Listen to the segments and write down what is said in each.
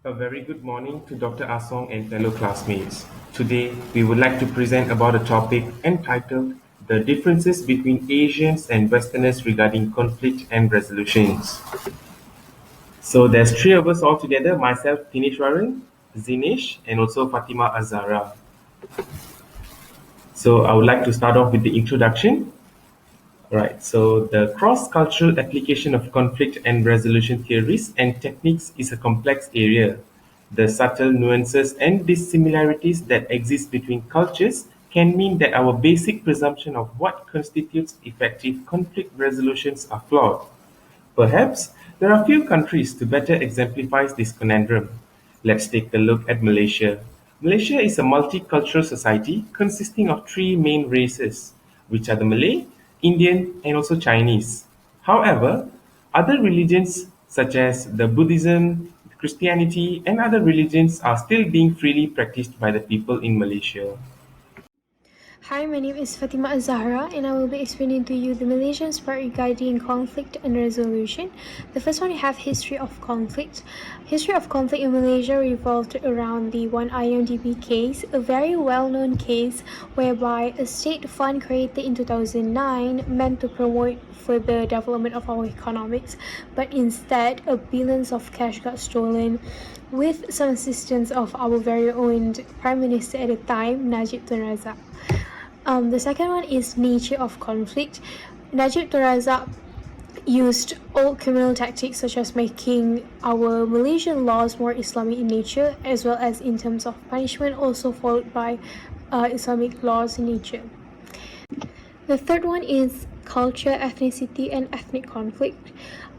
A very good morning to Dr. Asong and fellow classmates. Today, we would like to present about a topic entitled The Differences Between Asians and Westerners Regarding Conflict and Resolutions. So there's three of us all together, myself, Tinishwaran, Zinesh, and also Fatima Azara. So I would like to start off with the introduction. Right, so the cross-cultural application of conflict and resolution theories and techniques is a complex area. The subtle nuances and dissimilarities that exist between cultures can mean that our basic presumption of what constitutes effective conflict resolutions are flawed. Perhaps there are few countries to better exemplify this conundrum. Let's take a look at Malaysia. Malaysia is a multicultural society consisting of three main races, which are the Malay, Indian, and also Chinese. However, other religions such as the Buddhism, Christianity, and other religions are still being freely practiced by the people in Malaysia. Hi, my name is Fatima Azahra, and I will be explaining to you the Malaysian part regarding conflict and resolution. The first one, we have history of conflict. History of conflict in Malaysia revolved around the 1IMDb case, a very well-known case whereby a state fund created in 2009 meant to promote further development of our economics, but instead, billions of cash got stolen with some assistance of our very own Prime Minister at the time, Najib Tun Razak. The second one is nature of conflict. Najib Tun Razak used old criminal tactics such as making our Malaysian laws more Islamic in nature, as well as in terms of punishment, also followed by Islamic laws in nature. The third one is culture, ethnicity, and ethnic conflict.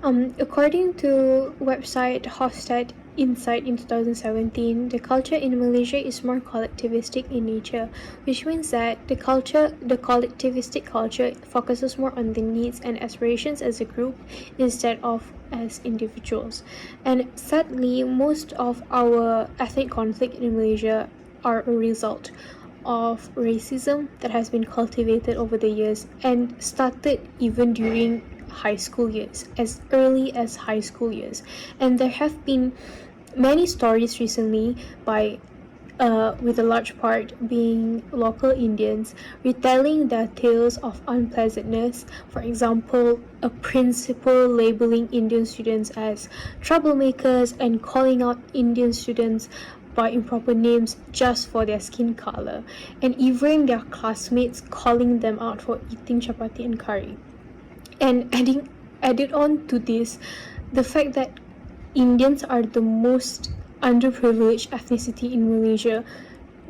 According to website Hofstad Insight in 2017, the culture in Malaysia is more collectivistic in nature, which means that the collectivistic culture focuses more on the needs and aspirations as a group instead of as individuals. And sadly, most of our ethnic conflict in Malaysia are a result of racism that has been cultivated over the years and started even during high school years, as early as high school years. And there have been many stories recently by with a large part being local Indians retelling their tales of unpleasantness. For example, a principal labeling Indian students as troublemakers and calling out Indian students by improper names just for their skin color, and even their classmates calling them out for eating chapati and curry. And added on to this, the fact that Indians are the most underprivileged ethnicity in Malaysia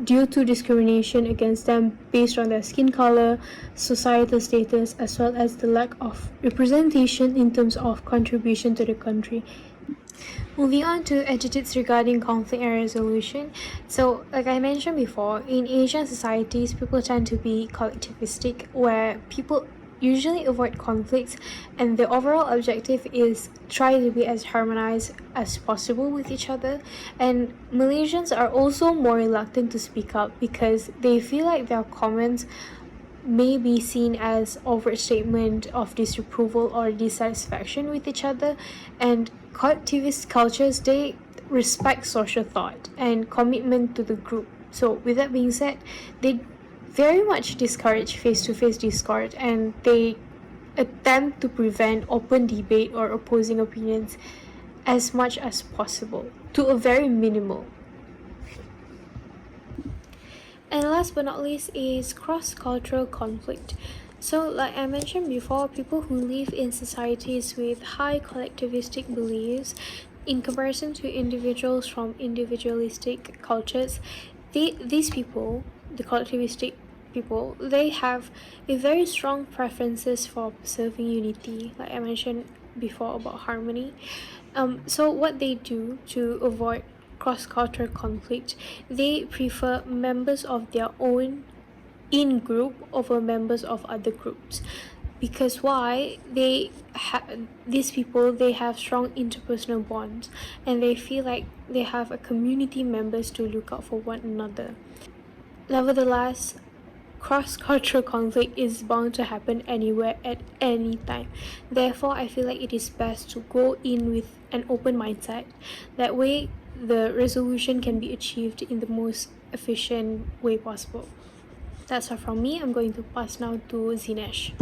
due to discrimination against them based on their skin color, societal status, as well as the lack of representation in terms of contribution to the country. Moving on to attitudes regarding conflict and resolution. So, like I mentioned before, in Asian societies, people tend to be collectivistic, where people usually avoid conflicts, and the overall objective is try to be as harmonized as possible with each other. And Malaysians are also more reluctant to speak up because they feel like their comments may be seen as overt statement of disapproval or dissatisfaction with each other. And collectivist cultures, they respect social thought and commitment to the group. So with that being said, they very much discourage face-to-face discord, and they attempt to prevent open debate or opposing opinions as much as possible to a very minimal. And last but not least is cross-cultural conflict. So, like I mentioned before, people who live in societies with high collectivistic beliefs, in comparison to individuals from individualistic cultures, these people, the collectivistic people, they have a very strong preferences for preserving unity, like I mentioned before about harmony. So what they do to avoid cross-cultural conflict, they prefer members of their own in group over members of other groups, because why these people, they have strong interpersonal bonds, and they feel like they have a community members to look out for one another. Nevertheless, cross-cultural conflict is bound to happen anywhere at any time. Therefore, I feel like it is best to go in with an open mindset. That way, the resolution can be achieved in the most efficient way possible. That's all from me. I'm going to pass now to Zinesh.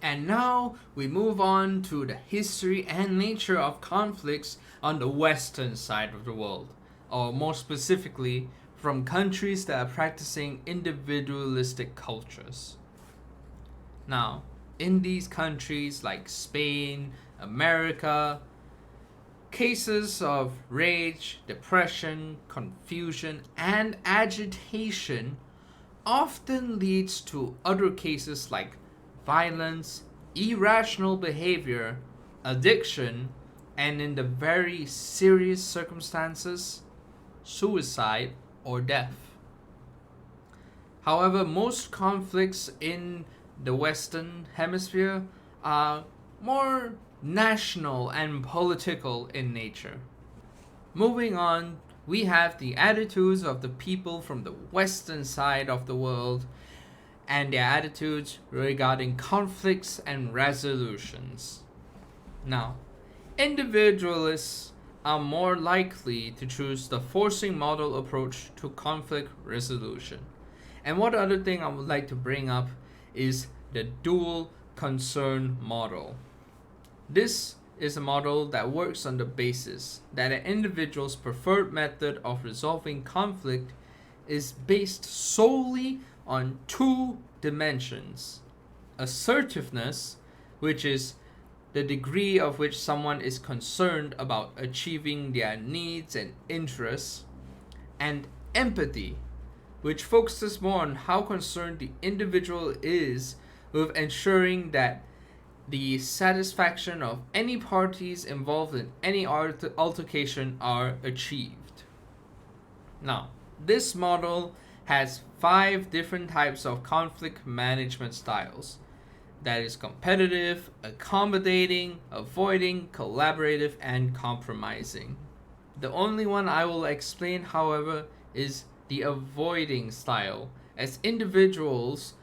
And now we move on to the history and nature of conflicts on the western side of the world, or more specifically, from countries that are practicing individualistic cultures. Now, in these countries like Spain, America, cases of rage, depression, confusion, and agitation often leads to other cases like violence, irrational behavior, addiction, and in the very serious circumstances, suicide or death. However, most conflicts in the Western Hemisphere are more national and political in nature. Moving on, we have the attitudes of the people from the western side of the world and their attitudes regarding conflicts and resolutions. Now, individualists are more likely to choose the forcing model approach to conflict resolution. And one other thing I would like to bring up is the dual concern model. This is a model that works on the basis that an individual's preferred method of resolving conflict is based solely on two dimensions: assertiveness, which is the degree of which someone is concerned about achieving their needs and interests, and empathy, which focuses more on how concerned the individual is with ensuring that the satisfaction of any parties involved in any altercation are achieved. Now, this model has 5 different types of conflict management styles. That is competitive, accommodating, avoiding, collaborative, and compromising. The only one I will explain, however, is the avoiding style, as individuals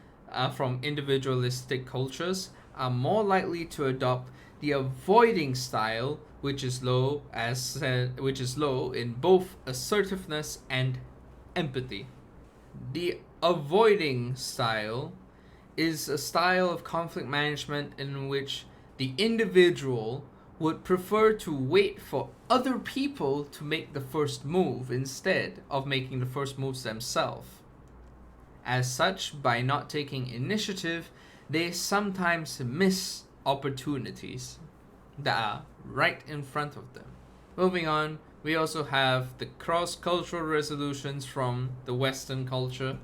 from individualistic cultures are more likely to adopt the avoiding style, which is low in both assertiveness and empathy. The avoiding style is a style of conflict management in which the individual would prefer to wait for other people to make the first move instead of making the first moves themselves. As such, by not taking initiative, they sometimes miss opportunities that are right in front of them. Moving on, we also have the cross-cultural resolutions from the Western culture.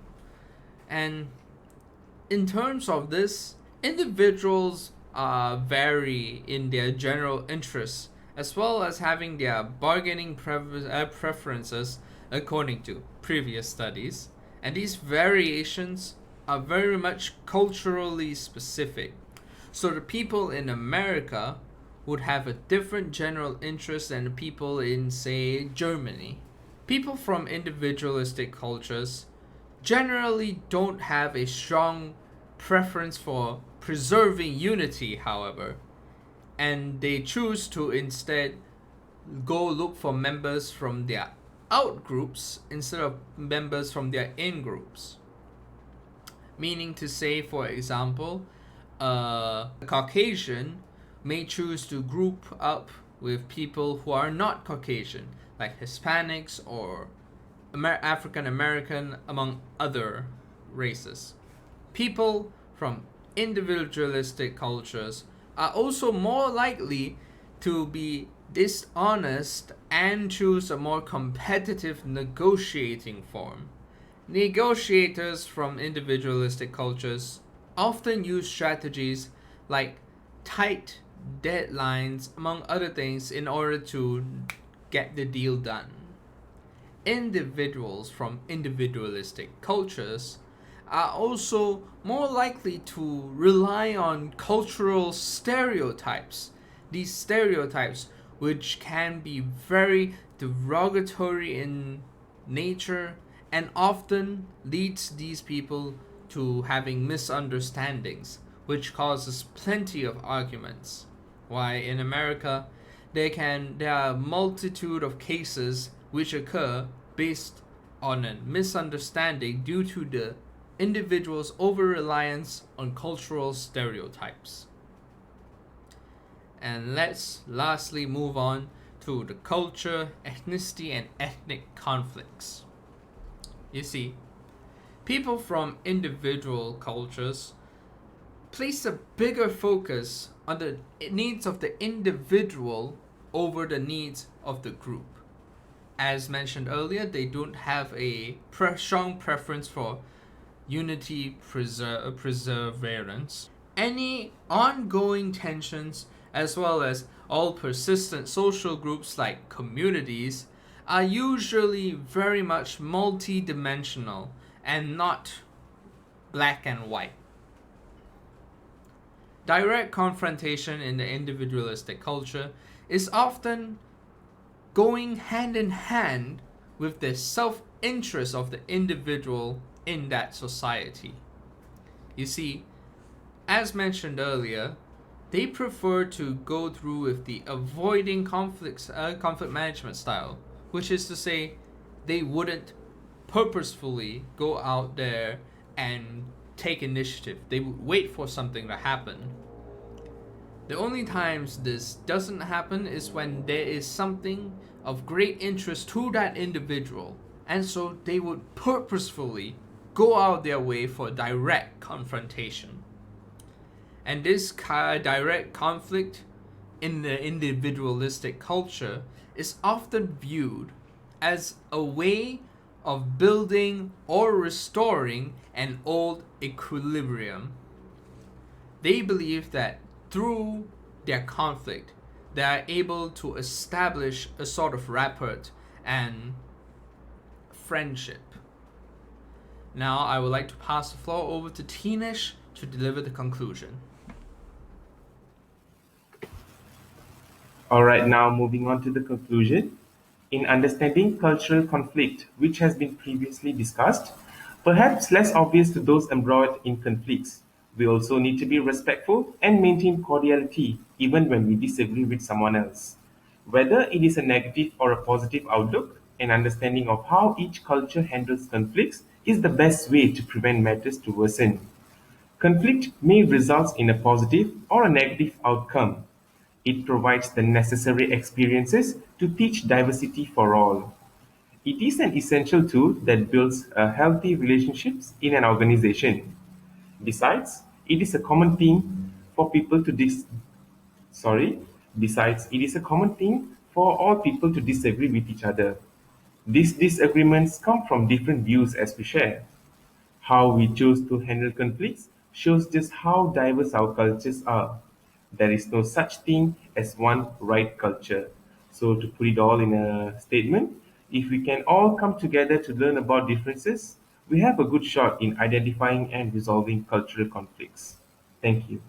And in terms of this, individuals vary in their general interests as well as having their bargaining preferences according to previous studies. And these variations are very much culturally specific. So the people in America would have a different general interest than the people in, say, Germany. People from individualistic cultures generally don't have a strong preference for preserving unity, however, and they choose to instead go look for members from their out groups instead of members from their in groups. Meaning to say, for example, a Caucasian may choose to group up with people who are not Caucasian, like Hispanics or African American, among other races. People from individualistic cultures are also more likely to be dishonest and choose a more competitive negotiating form. Negotiators from individualistic cultures often use strategies like tight deadlines, among other things, in order to get the deal done. Individuals from individualistic cultures are also more likely to rely on cultural stereotypes. These stereotypes, which can be very derogatory in nature and often leads these people to having misunderstandings, which causes plenty of arguments. Why in America, there are a multitude of cases which occur based on a misunderstanding due to the individual's over reliance on cultural stereotypes. And let's lastly move on to the culture, ethnicity, and ethnic conflicts. You see, people from individual cultures place a bigger focus on the needs of the individual over the needs of the group. As mentioned earlier, they don't have a strong preference for unity perseverance. Any ongoing tensions, as well as all persistent social groups like communities, are usually very much multi-dimensional and not black and white. Direct confrontation in the individualistic culture is often going hand in hand with the self-interest of the individual in that society. You see, as mentioned earlier, they prefer to go through with the avoiding conflict management style, which is to say, they wouldn't purposefully go out there and take initiative. They would wait for something to happen. The only times this doesn't happen is when there is something of great interest to that individual, and so they would purposefully go out their way for direct confrontation. And this direct conflict in the individualistic culture is often viewed as a way of building or restoring an old equilibrium. They believe that through their conflict, they are able to establish a sort of rapport and friendship. Now, I would like to pass the floor over to Tinesh to deliver the conclusion. All right, now moving on to the conclusion. In understanding cultural conflict, which has been previously discussed, perhaps less obvious to those embroiled in conflicts, we also need to be respectful and maintain cordiality even when we disagree with someone else. Whether it is a negative or a positive outlook, an understanding of how each culture handles conflicts is the best way to prevent matters to worsen. Conflict may result in a positive or a negative outcome. It provides the necessary experiences to teach diversity for all. It is an essential tool that builds healthy relationships in an organization. Besides, it is a common thing for people to sorry. Besides, it is a common thing for all people to disagree with each other. These disagreements come from different views as we share. How we choose to handle conflicts shows just how diverse our cultures are. There is no such thing as one right culture. So, to put it all in a statement, if we can all come together to learn about differences, we have a good shot in identifying and resolving cultural conflicts. Thank you.